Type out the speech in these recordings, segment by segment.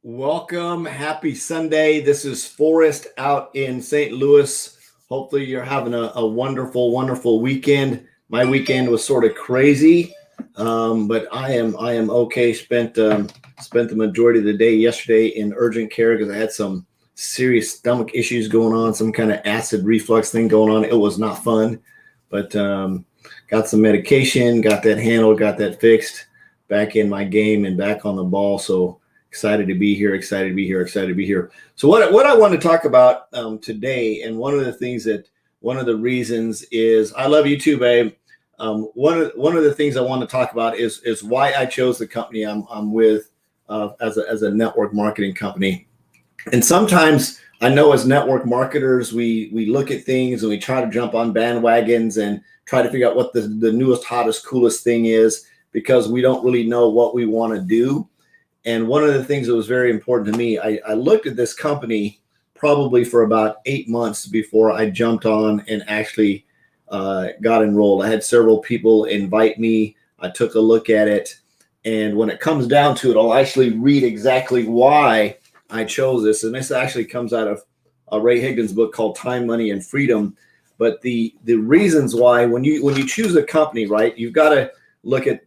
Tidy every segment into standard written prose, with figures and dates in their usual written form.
Welcome. Happy Sunday. This is Forrest out in St. Louis. Hopefully you're having a wonderful, wonderful weekend. My weekend was sort of crazy, but I am okay. Spent the majority of the day yesterday in urgent care because I had some serious stomach issues going on, some kind of acid reflux thing going on. It was not fun, but got some medication, got that handled, got that fixed, back in my game and back on the ball. So excited to be here, excited to be here, excited to be here. So what I want to talk about today, and one of the reasons is I love you too, babe. One of the things I want to talk about is why I chose the company I'm with as a network marketing company. And sometimes I know as network marketers, we look at things and we try to jump on bandwagons and try to figure out what the newest, hottest, coolest thing is because we don't really know what we want to do. And one of the things that was very important to me, I looked at this company probably for about 8 months before I jumped on and actually got enrolled. I had several people invite me. I took a look at it. And when it comes down to it, I'll actually read exactly why I chose this. And this actually comes out of Ray Higdon's book called Time, Money, and Freedom. But the reasons why, when you choose a company, right, you've got to look at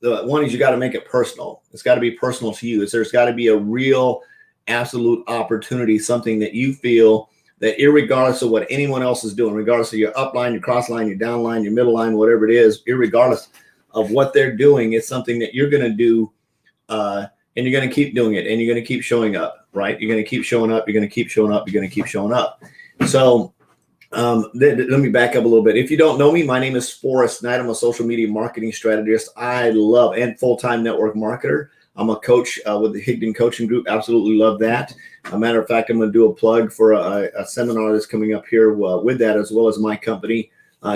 one is you got to make it personal. It's got to be personal to you. There's got to be a real, absolute opportunity, something that you feel that irregardless of what anyone else is doing, regardless of your upline, your cross line, your down line, your middle line, whatever it is, irregardless of what they're doing, it's something that you're going to do, and you're going to keep doing it, and you're going to keep showing up, right? You're going to keep showing up. You're going to keep showing up. You're going to keep showing up. So let me back up a little bit. If you don't know me, my name is Forrest Knight. I'm a social media marketing strategist. I love and full-time network marketer. I'm a coach with the Higdon Coaching Group. Absolutely love that. A matter of fact, I'm going to do a plug for a seminar that's coming up here with that, as well as my company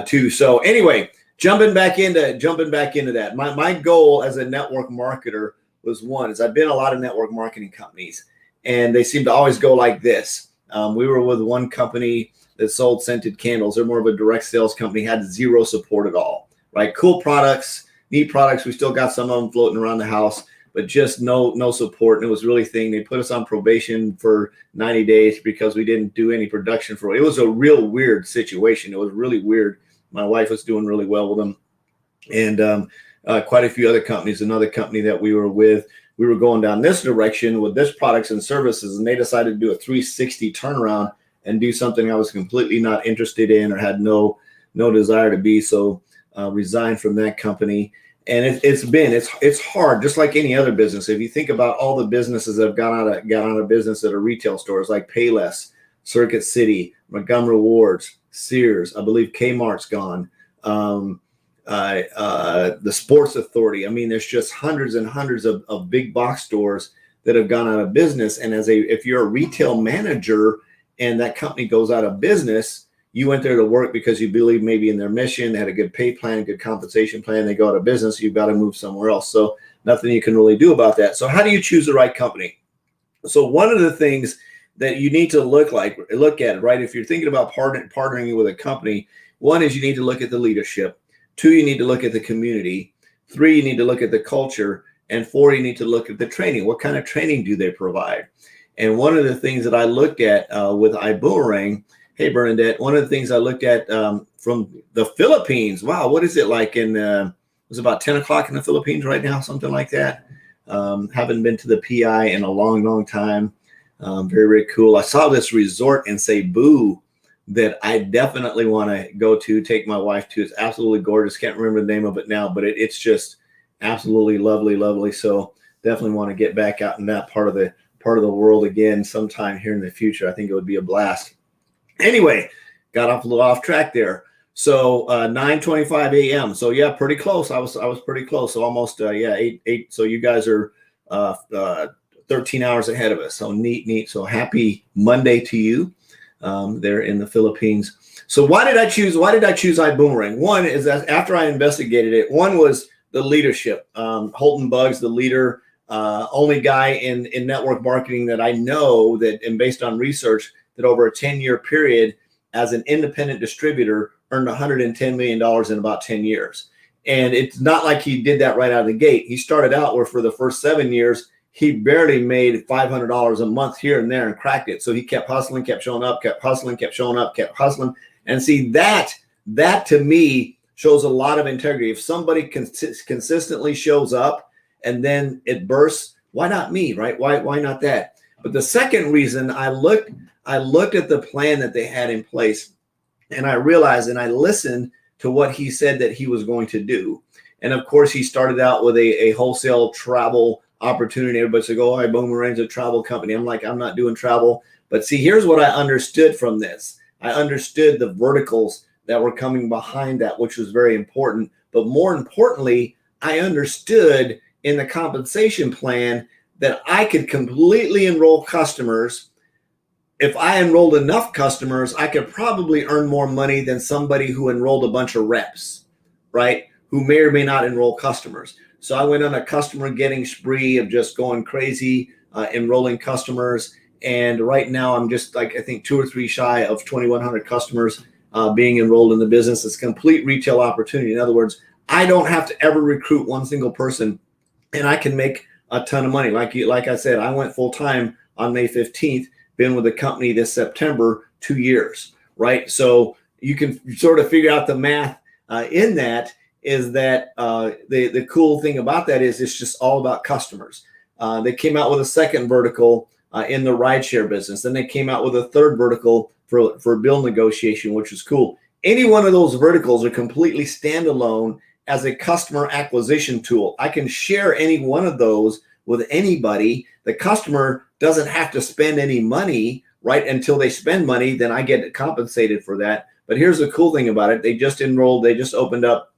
too. So anyway, jumping back into that. My goal as a network marketer was I've been in a lot of network marketing companies, and they seem to always go like this. We were with one company that sold scented candles. They're more of a direct sales company, had zero support at all, right? Cool products, neat products. We still got some of them floating around the house, but just no support. And it was really thing. They put us on probation for 90 days because we didn't do any production for it. It was a real weird situation. It was really weird. My wife was doing really well with them. And quite a few other companies. Another company that we were with, we were going down this direction with this products and services, and they decided to do a 360 turnaround and do something I was completely not interested in or had no desire to be. So resigned from that company. And it's hard, just like any other business. If you think about all the businesses that have got out of business that are retail stores like Payless, Circuit City, Montgomery Ward's, Sears, I believe Kmart's gone, the Sports Authority. I mean, there's just hundreds and hundreds of big box stores that have gone out of business. And if you're a retail manager and that company goes out of business, you went there to work because you believe maybe in their mission, they had a good pay plan, good compensation plan, they go out of business, you've got to move somewhere else. So nothing you can really do about that. So how do you choose the right company? So one of the things that you need to look at, right? If you're thinking about partnering with a company, one is you need to look at the leadership. 2, you need to look at the community. 3, you need to look at the culture. And 4, you need to look at the training. What kind of training do they provide? And one of the things that I looked at with iBuumerang, hey, Bernadette, one of the things I looked at from the Philippines, wow, what is it like it's about 10 o'clock in the Philippines right now, something like that. Haven't been to the PI in a long, long time. Very, very cool. I saw this resort in Cebu that I definitely want to go to, take my wife to. It's absolutely gorgeous. Can't remember the name of it now, but it's just absolutely lovely, lovely. So definitely want to get back out in that part of the world again sometime here in the future. I think it would be a blast. Anyway, got off a little off track there. So 9:25 a.m. So yeah, pretty close. I was pretty close. So almost 8. So you guys are 13 hours ahead of us. So neat. So happy Monday to you there in the Philippines. So why did I choose iBuumerang? One is that after I investigated it, one was the leadership. Holton Buggs, the leader, only guy in network marketing that I know that, and based on research, that over a 10-year period as an independent distributor earned $110 million in about 10 years. And it's not like he did that right out of the gate. He started out where for the first 7 years, he barely made $500 a month here and there and cracked it. So he kept hustling, kept showing up, kept hustling, kept showing up, kept hustling. And see, that to me shows a lot of integrity. If somebody consistently shows up and then it bursts, why not me, right? Why not that? But the second reason, I looked at the plan that they had in place, and I realized, and I listened to what he said that he was going to do. And of course, he started out with a wholesale travel opportunity. Everybody said, oh, iBuumerang's a travel company. I'm like, I'm not doing travel. But see, here's what I understood from this. I understood the verticals that were coming behind that, which was very important. But more importantly, I understood in the compensation plan that I could completely enroll customers. If I enrolled enough customers, I could probably earn more money than somebody who enrolled a bunch of reps, right? Who may or may not enroll customers. So I went on a customer getting spree of just going crazy, enrolling customers. And right now I'm just like, I think 2 or 3 shy of 2,100 customers being enrolled in the business. It's a complete retail opportunity. In other words, I don't have to ever recruit one single person, and I can make a ton of money. Like I said, I went full time on May 15th, been with the company this September, 2 years, right? So you can sort of figure out the math in that. Is that the cool thing about that is it's just all about customers. They came out with a second vertical in the rideshare business. Then they came out with a third vertical for bill negotiation, which is cool. Any one of those verticals are completely standalone as a customer acquisition tool. I can share any one of those with anybody. The customer doesn't have to spend any money, right? Until they spend money, then I get compensated for that. But here's the cool thing about it. They just opened up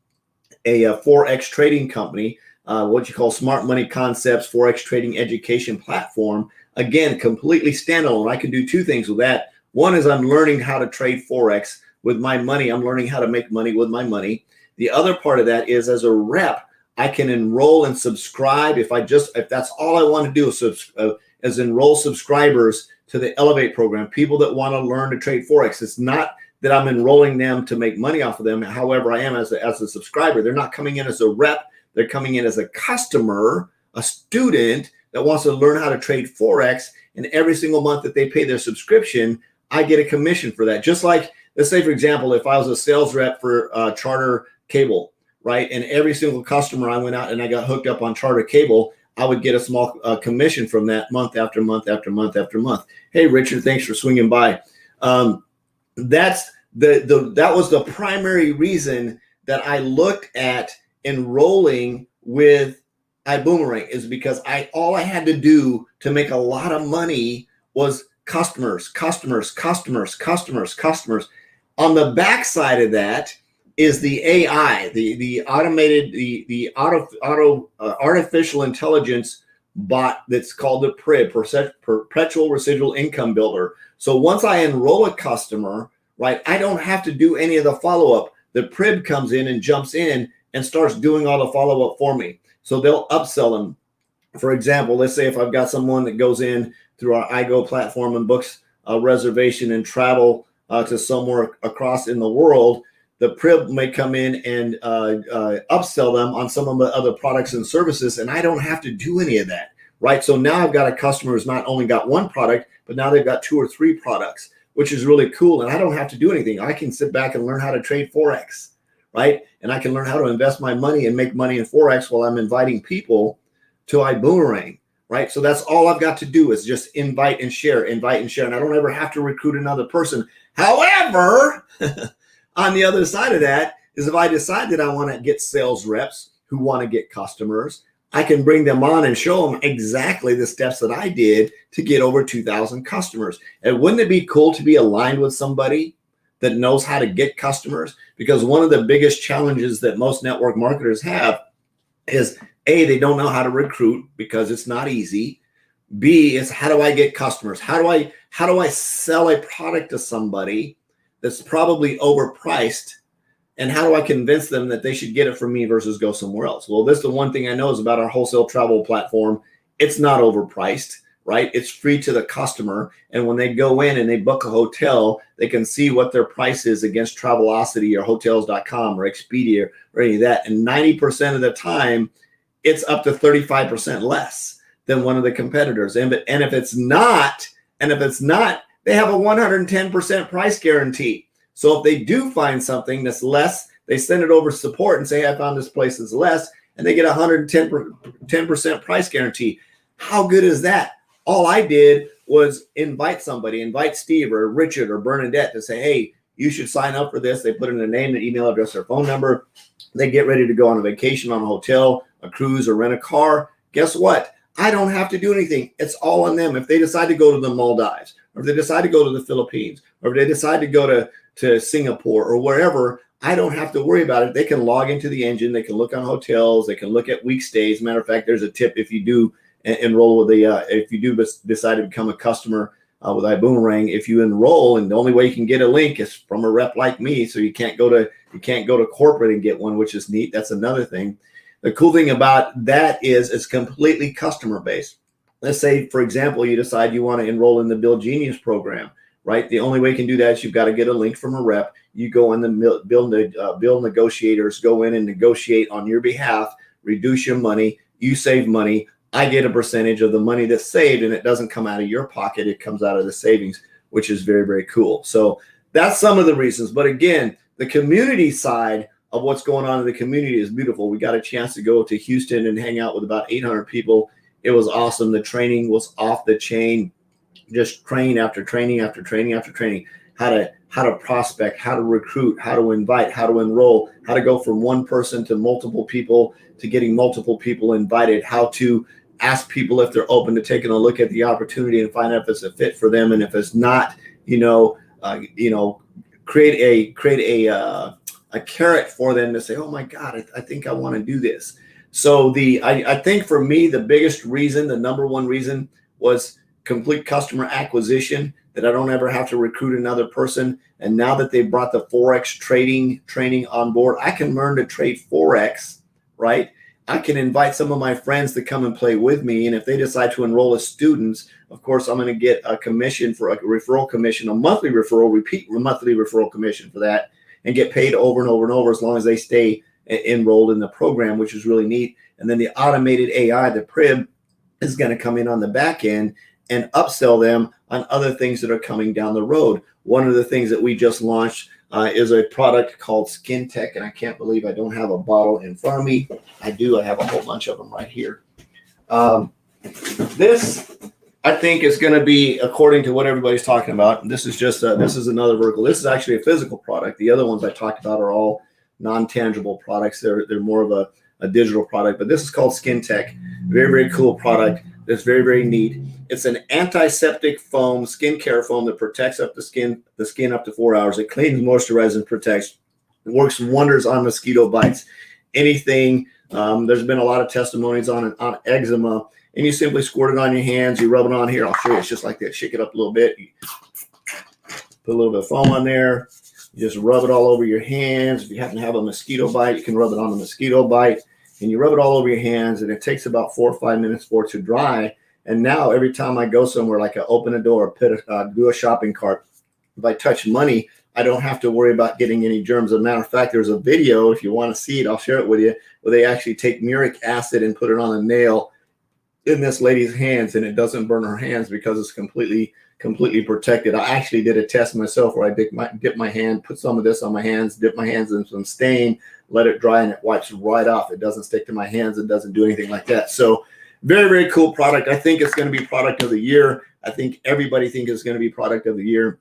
a Forex trading company, what you call Smart Money Concepts Forex Trading Education Platform. Again, completely standalone. I can do 2 things with that. One is I'm learning how to trade Forex with my money. I'm learning how to make money with my money. The other part of that is, as a rep, I can enroll and subscribe. If that's all I want to do is enroll subscribers to the Elevate program, people that want to learn to trade Forex. It's not that I'm enrolling them to make money off of them. However, I am as a subscriber. They're not coming in as a rep. They're coming in as a customer, a student that wants to learn how to trade Forex. And every single month that they pay their subscription, I get a commission for that. Just like, let's say, for example, if I was a sales rep for Charter Cable, right? And every single customer I went out and I got hooked up on Charter Cable, I would get a small commission from that month after month after month after month. Hey, Richard, thanks for swinging by. That was the primary reason that I looked at enrolling with iBuumerang, is because all I had to do to make a lot of money was customers. On the backside of that is the AI, the automated, the artificial intelligence bot that's called the PRIB, Perpetual Residual Income Builder. So once I enroll a customer, right, I don't have to do any of the follow-up. The PRIB comes in and jumps in and starts doing all the follow-up for me. So they'll upsell them. For example, let's say if I've got someone that goes in through our iGo platform and books a reservation and travel to somewhere across in the world, the PRIB may come in and upsell them on some of the other products and services, and I don't have to do any of that, right? So now I've got a customer who's not only got one product, but now they've got 2 or 3 products, which is really cool. And I don't have to do anything. I can sit back and learn how to trade Forex, right? And I can learn how to invest my money and make money in Forex while I'm inviting people to iBuumerang, right? So that's all I've got to do is just invite and share. And I don't ever have to recruit another person. However, on the other side of that is, if I decide that I want to get sales reps who want to get customers, I can bring them on and show them exactly the steps that I did to get over 2,000 customers. And wouldn't it be cool to be aligned with somebody that knows how to get customers? Because one of the biggest challenges that most network marketers have is, A, they don't know how to recruit because it's not easy. B, is how do I get customers? How do I sell a product to somebody that's probably overpriced, and how do I convince them that they should get it from me versus go somewhere else? Well, this is the one thing I know is about our wholesale travel platform. It's not overpriced, right? It's free to the customer. And when they go in and they book a hotel, they can see what their price is against Travelocity or Hotels.com or Expedia or any of that. And 90% of the time, it's up to 35% less than one of the competitors. And if it's not, they have a 110% price guarantee. So if they do find something that's less, they send it over to support and say, hey, I found this place that's less, and they get 110% price guarantee. How good is that? All I did was invite Steve or Richard or Bernadette to say, hey, you should sign up for this. They put in their name, their email address, their phone number. They get ready to go on a vacation, on a hotel, a cruise, or rent a car. Guess what? I don't have to do anything. It's all on them. If they decide to go to the Maldives, or if they decide to go to the Philippines, or if they decide to go to Singapore or wherever, I don't have to worry about it. They can log into the engine. They can look on hotels. They can look at week stays. Matter of fact, there's a tip if you do enroll with if you do decide to become a customer with iBuumerang. If you enroll, and the only way you can get a link is from a rep like me, so you can't go to corporate and get one, which is neat. That's another thing. The cool thing about that is it's completely customer based. Let's say, for example, you decide you want to enroll in the Build Genius program, right? The only way you can do that is you've got to get a link from a rep. You go in the build negotiators, go in and negotiate on your behalf, reduce your money, you save money. I get a percentage of the money that's saved, and it doesn't come out of your pocket. It comes out of the savings, which is very, very cool. So that's some of the reasons. But again, the community side of what's going on in the community is beautiful. We got a chance to go to Houston and hang out with about 800 people. It was awesome. The training was off the chain. Just training after training after training after training. How to prospect, how to recruit, how to invite, how to enroll, how to go from one person to multiple people, to getting multiple people invited, how to ask people if they're open to taking a look at the opportunity and find out if it's a fit for them, and if it's not, create a carrot for them to say, oh my God, I think I want to do this. So I think for me, the biggest reason, the number one reason, was complete customer acquisition, that I don't ever have to recruit another person. And now that they've brought the Forex training on board, I can learn to trade Forex, right? I can invite some of my friends to come and play with me. And if they decide to enroll as students, of course, I'm going to get a commission for a referral commission, a monthly referral commission for that, and get paid over and over and over as long as they stay enrolled in the program, which is really neat. And then the automated AI, the PRIB, is going to come in on the back end and upsell them on other things that are coming down the road. One of the things that we just launched is a product called Skin Tech, and I can't believe I don't have a bottle in front of me. I do. I have a whole bunch of them right here. This, I think, is going to be, according to what everybody's talking about, this is just this is another vertical. This is actually a physical product. The other ones I talked about are all non-tangible products. They're more of a digital product, but this is called Skin Tech. Very, very cool product. It's very, very neat. It's an antiseptic foam, skincare foam that protects up the skin up to 4 hours. It cleans, moisturizes, and protects. It works wonders on mosquito bites. Anything. There's been a lot of testimonies on eczema, and you simply squirt it on your hands. You rub it on here. I'll show you. It's just like that. Shake it up a little bit. You put a little bit of foam on there. You just rub it all over your hands. If you happen to have a mosquito bite, you can rub it on the mosquito bite. And you rub it all over your hands, and it takes about 4 or 5 minutes for it to dry. And now every time I go somewhere, like I open a door, do a shopping cart, if I touch money, I don't have to worry about getting any germs. As a matter of fact, there's a video, if you want to see it, I'll share it with you, where they actually take muric acid and put it on a nail in this lady's hands, and it doesn't burn her hands because it's completely protected. I actually did a test myself where I dip my hand, put some of this on my hands, dip my hands in some stain, let it dry, and it wipes right off. It doesn't stick to my hands. It doesn't do anything like that. So very, very cool product. I think it's going to be product of the year. I think everybody thinks it's going to be product of the year.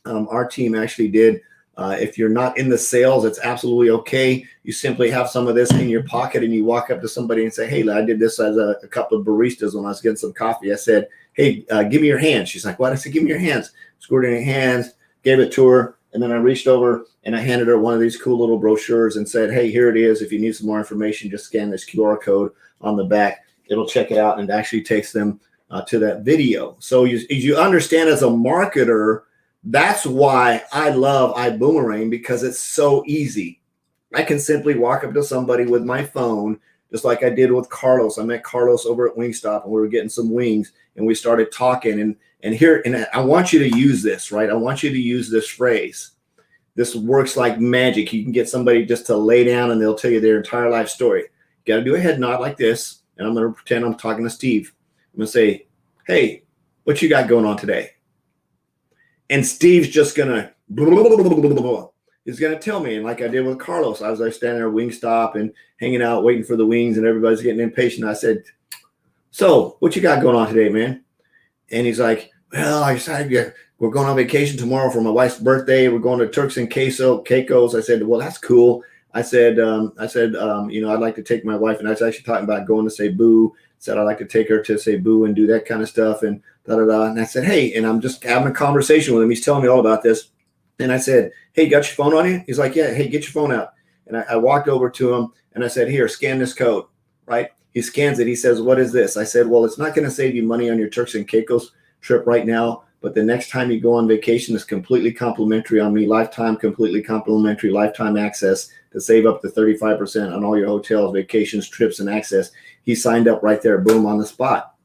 Our team actually did. If you're not in the sales, it's absolutely okay. You simply have some of this in your pocket, and you walk up to somebody and say, hey, I did this as a couple of baristas when I was getting some coffee. I said, hey, give me your hands. She's like, what? I said, give me your hands. Squirted in her hands, gave it to her. And then I reached over and I handed her one of these cool little brochures and said, hey, here it is. If you need some more information, just scan this QR code on the back. It'll check it out, and it actually takes them to that video. So you understand, as a marketer, that's why I love iBuumerang, because it's so easy. I can simply walk up to somebody with my phone, just like I did with Carlos. I met Carlos over at Wingstop, and we were getting some wings, and we started talking. And I want you to use this, right? I want you to use this phrase. This works like magic. You can get somebody just to lay down, and they'll tell you their entire life story. You got to do a head nod like this, and I'm going to pretend I'm talking to Steve. I'm going to say, hey, what you got going on today? And Steve's just going to, he's going to tell me. And like I did with Carlos, I was like standing there at Wingstop and hanging out, waiting for the wings, and everybody's getting impatient. I said, so what you got going on today, man? And he's like, well, I decided we're going on vacation tomorrow for my wife's birthday. We're going to Turks and Caicos. I said, well, that's cool. I said, you know, I'd like to take my wife, and I was actually talking about going to Cebu. Said I'd like to take her to Cebu and do that kind of stuff, and da-da-da. And I said, hey, and I'm just having a conversation with him. He's telling me all about this. And I said, hey, you got your phone on you? He's like, yeah, hey, get your phone out. And I walked over to him, and I said, here, scan this code, right? He scans it. He says, what is this? I said, well, it's not going to save you money on your Turks and Caicos trip right now, but the next time you go on vacation is completely complimentary on me, lifetime, completely complimentary, lifetime access to save up to 35% on all your hotels, vacations, trips, and access. He signed up right there, boom, on the spot.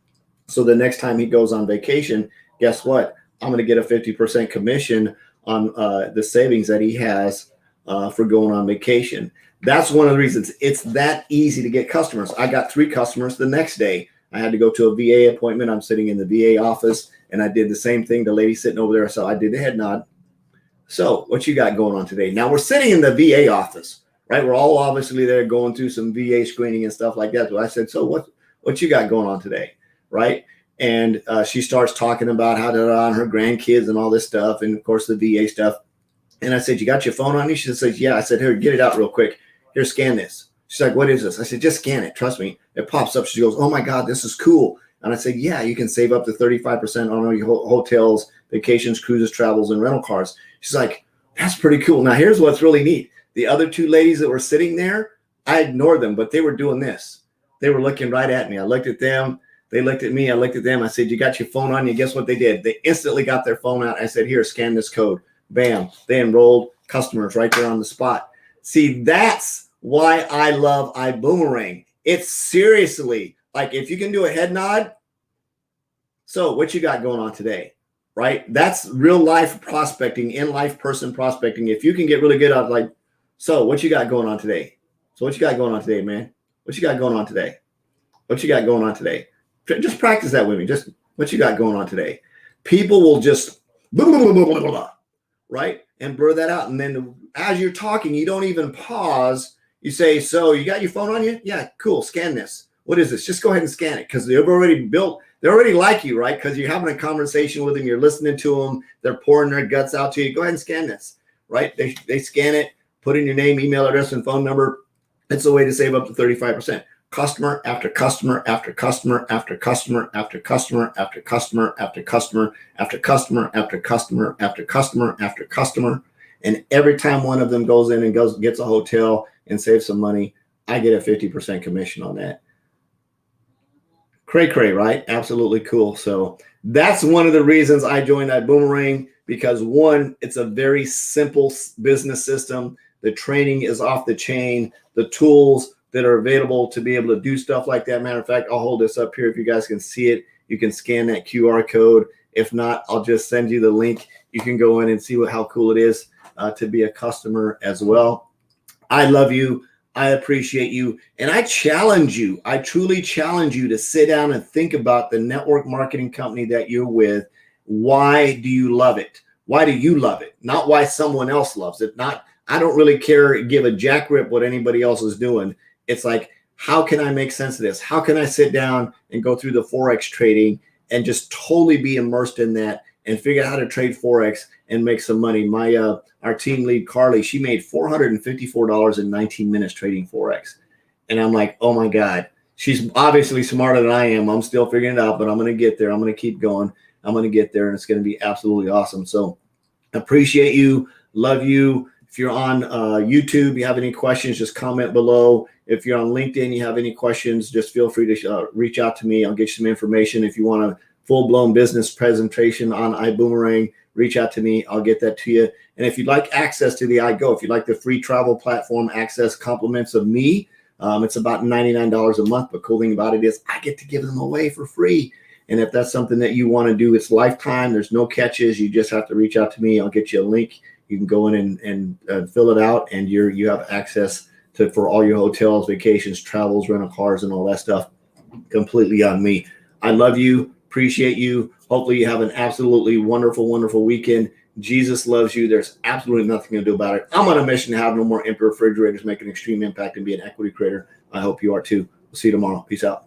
So the next time he goes on vacation, guess what? I'm going to get a 50% commission on the savings that he has for going on vacation. That's one of the reasons it's that easy to get customers. I got 3 customers the next day. I had to go to a VA appointment. I'm sitting in the VA office, and I did the same thing. The lady sitting over there, so I did the head nod. So what you got going on today? Now we're sitting in the VA office, right? We're all obviously there going through some VA screening and stuff like that. So I said, so what you got going on today, right? And she starts talking about how to on her grandkids and all this stuff, and of course the VA stuff. And I said, you got your phone on you? She says, yeah. I said, here, get it out real quick. Here, scan this. She's like, what is this? I said, just scan it. Trust me. It pops up. She goes, oh my God, this is cool. And I said, yeah, you can save up to 35% on all your hotels, vacations, cruises, travels, and rental cars. She's like, that's pretty cool. Now, here's what's really neat. The other 2 ladies that were sitting there, I ignored them, but they were doing this. They were looking right at me. I looked at them. They looked at me. I looked at them. I said, you got your phone on you? Guess what they did? They instantly got their phone out. I said, here, scan this code. Bam. They enrolled customers right there on the spot. See, that's why I love iBuumerang. It's seriously like if you can do a head nod. So what you got going on today, right? That's real life prospecting, in life person prospecting. If you can get really good at like, so what you got going on today? So what you got going on today, man? What you got going on today? What you got going on today? Just practice that with me. Just what you got going on today. People will just blah, blah, blah, blah, blah, blah, right? And blur that out. And then as you're talking, you don't even pause. You say, so you got your phone on you? Yeah, cool. Scan this. What is this? Just go ahead and scan it because they've already built. They already like you, right? Because you're having a conversation with them. You're listening to them. They're pouring their guts out to you. Go ahead and scan this, right? They scan it, put in your name, email address, and phone number. It's a way to save up to 35%. Customer after customer after customer after customer after customer after customer after customer after customer after customer after customer after customer. And every time one of them goes in and gets a hotel and saves some money, I get a 50% commission on that. Cray, right? Absolutely cool. So that's one of the reasons I joined iBuumerang, because one, it's a very simple business system. The training is off the chain. The tools that are available to be able to do stuff like that. Matter of fact, I'll hold this up here if you guys can see it. You can scan that QR code. If not, I'll just send you the link. You can go in and see how cool it is to be a customer as well. I love you. I appreciate you. And I challenge you. I truly challenge you to sit down and think about the network marketing company that you're with. Why do you love it? Why do you love it? Not why someone else loves it. I don't really care, give a jack rip what anybody else is doing. It's like, how can I make sense of this? How can I sit down and go through the Forex trading and just totally be immersed in that and figure out how to trade Forex and make some money? Our team lead, Carly, she made $454 in 19 minutes trading Forex. And I'm like, oh my God, she's obviously smarter than I am. I'm still figuring it out, but I'm going to get there. I'm going to keep going. I'm going to get there, and it's going to be absolutely awesome. So appreciate you. Love you. If you're on YouTube, you have any questions, just comment below. If you're on LinkedIn, you have any questions, just feel free to reach out to me. I'll get you some information. If you want a full-blown business presentation on iBuumerang, reach out to me. I'll get that to you. And if you'd like access to the iGo, if you'd like the free travel platform access compliments of me, it's about $99 a month. But cool thing about it is I get to give them away for free. And if that's something that you want to do, it's lifetime. There's no catches. You just have to reach out to me. I'll get you a link. You can go in and fill it out, and you have access for all your hotels, vacations, travels, rental cars, and all that stuff completely on me. I love you. Appreciate you. Hopefully you have an absolutely wonderful, wonderful weekend. Jesus loves you. There's absolutely nothing to do about it. I'm on a mission to have no more empty refrigerators, make an extreme impact, and be an equity creator. I hope you are too. We'll see you tomorrow. Peace out.